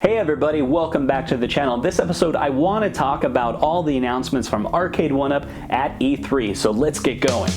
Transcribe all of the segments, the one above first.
Hey everybody, welcome back to the channel. This episode I want to talk about all the announcements from Arcade1Up at E3, so let's get going.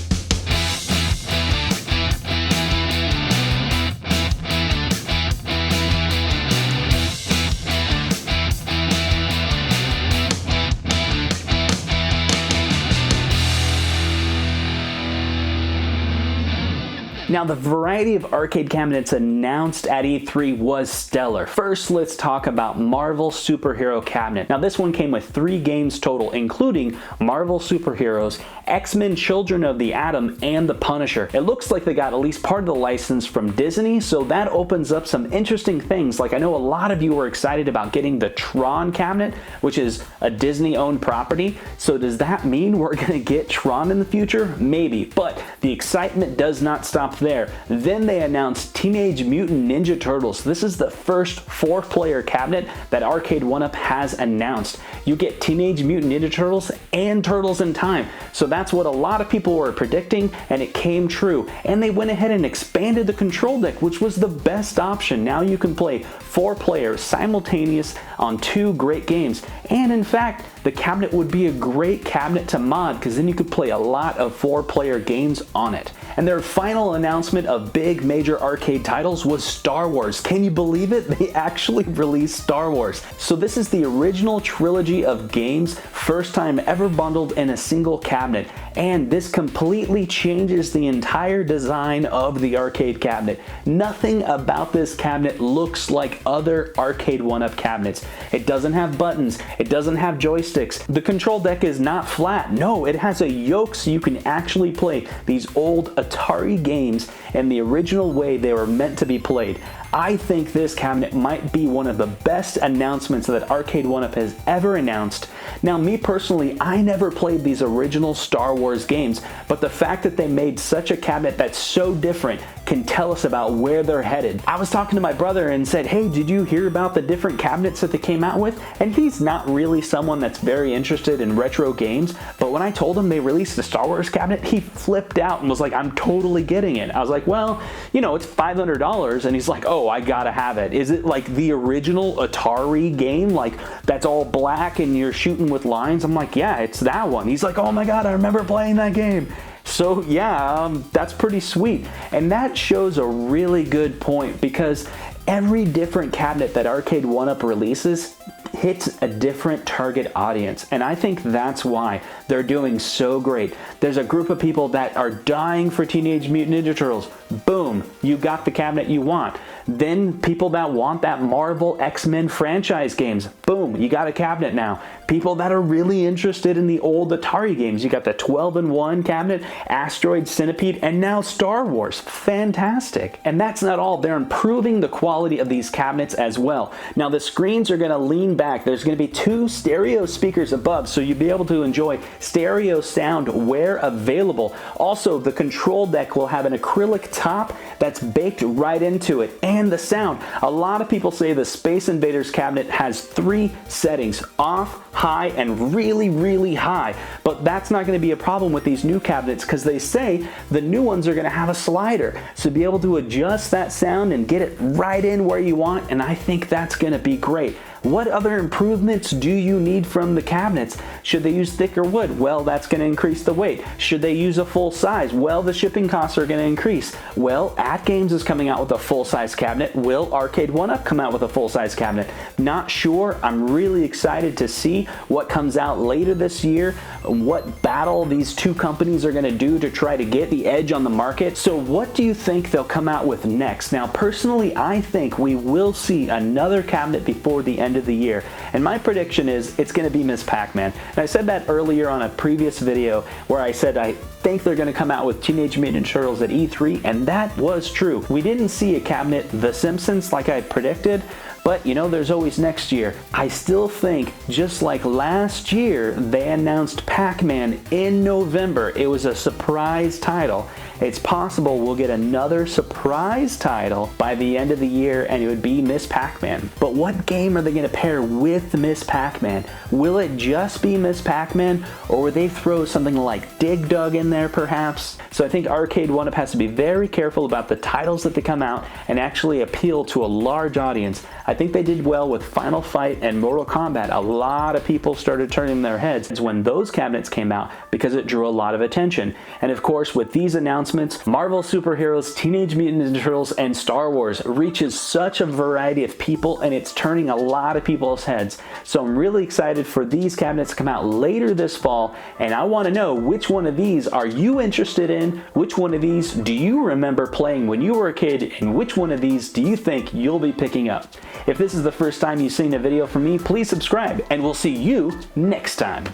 Now, the variety of arcade cabinets announced at E3 was stellar. First, let's talk about Marvel Superhero Cabinet. Now, this one came with 3 games total, including Marvel Superheroes, X-Men Children of the Atom, and The Punisher. It looks like they got at least part of the license from Disney, so that opens up some interesting things. Like, I know a lot of you were excited about getting the Tron cabinet, which is a Disney-owned property. So does that mean we're gonna get Tron in the future? Maybe, but the excitement does not stop there. Then they announced Teenage Mutant Ninja Turtles. This is the first 4-player cabinet that Arcade1Up has announced. You get Teenage Mutant Ninja Turtles and Turtles in Time. So that's what a lot of people were predicting, and it came true. And they went ahead and expanded the control deck, which was the best option. Now you can play 4 players simultaneous on 2 great games. And in fact, the cabinet would be a great cabinet to mod, because then you could play a lot of 4-player games on it. And their final announcement of big major arcade titles was Star Wars. Can you believe it? They actually released Star Wars. So this is the original trilogy of games, first time ever bundled in a single cabinet. And this completely changes the entire design of the arcade cabinet. Nothing about this cabinet looks like other Arcade1Up cabinets. It doesn't have buttons, it doesn't have joysticks. The control deck is not flat. No, it has a yoke so you can actually play these old Atari games in the original way they were meant to be played. I think this cabinet might be one of the best announcements that Arcade1Up has ever announced. Now, me personally, I never played these original Star Wars games, but the fact that they made such a cabinet that's so different can tell us about where they're headed. I was talking to my brother and said, hey, did you hear about the different cabinets that they came out with? And he's not really someone that's very interested in retro games, but when I told him they released the Star Wars cabinet, he flipped out and was like, I'm totally getting it. I was like, well, you know, it's $500, and he's like, oh, I gotta have it. Is it like the original Atari game, like that's all black and you're shooting with lines? I'm like, yeah, it's that one. He's like, oh my god, I remember playing that game. So yeah, that's pretty sweet. And that shows a really good point, because every different cabinet that Arcade1Up releases hits a different target audience, and I think that's why they're doing so great. There's a group of people that are dying for Teenage Mutant Ninja Turtles. Boom, you got the cabinet you want. Then people that want that Marvel X-Men franchise games, boom, you got a cabinet now. People that are really interested in the old Atari games, you got the 12-in-1 cabinet, Asteroid Centipede, and now Star Wars. Fantastic. And that's not all. They're improving the quality of these cabinets as well. Now the screens are going to lean back. There's going to be 2 stereo speakers above, so you'll be able to enjoy stereo sound where available. Also, the control deck will have an acrylic top that's baked right into it. And the sound. A lot of people say the Space Invaders cabinet has 3 settings: off, high, and really, really high. But that's not going to be a problem with these new cabinets, because they say the new ones are going to have a slider. So be able to adjust that sound and get it right in where you want, and I think that's going to be great. What other improvements do you need from the cabinets? Should they use thicker wood? Well, that's going to increase the weight. Should they use a full size? Well, the shipping costs are going to increase. Well, AtGames is coming out with a full-size cabinet. Will Arcade1Up come out with a full-size cabinet? Not sure. I'm really excited to see what comes out later this year, what battle these 2 companies are going to do to try to get the edge on the market. So what do you think they'll come out with next? Now, personally, I think we will see another cabinet before the end of the year, and my prediction is it's going to be Miss Pac-Man. And I said that earlier on a previous video where I said I think they're going to come out with Teenage Mutant Ninja Turtles at E3, and that was true. We didn't see a cabinet The Simpsons like I predicted, but you know, there's always next year. I still think, just like last year, they announced Pac-Man in November. It was a surprise title, it's possible we'll get another surprise title by the end of the year, and it would be Miss Pac-Man. But what game are they going to pair with Miss Pac-Man? Will it just be Miss Pac-Man, or will they throw something like Dig Dug in there perhaps? So I think Arcade1Up has to be very careful about the titles that they come out and actually appeal to a large audience. I think they did well with Final Fight and Mortal Kombat. A lot of people started turning their heads when those cabinets came out because it drew a lot of attention. And of course, with these announcements, Marvel superheroes, Teenage Mutant Ninja Turtles, and Star Wars reaches such a variety of people, and it's turning a lot of people's heads. So I'm really excited for these cabinets to come out later this fall, and I want to know which one of these are you interested in, which one of these do you remember playing when you were a kid, and which one of these do you think you'll be picking up. If this is the first time you've seen a video from me, please subscribe, and we'll see you next time.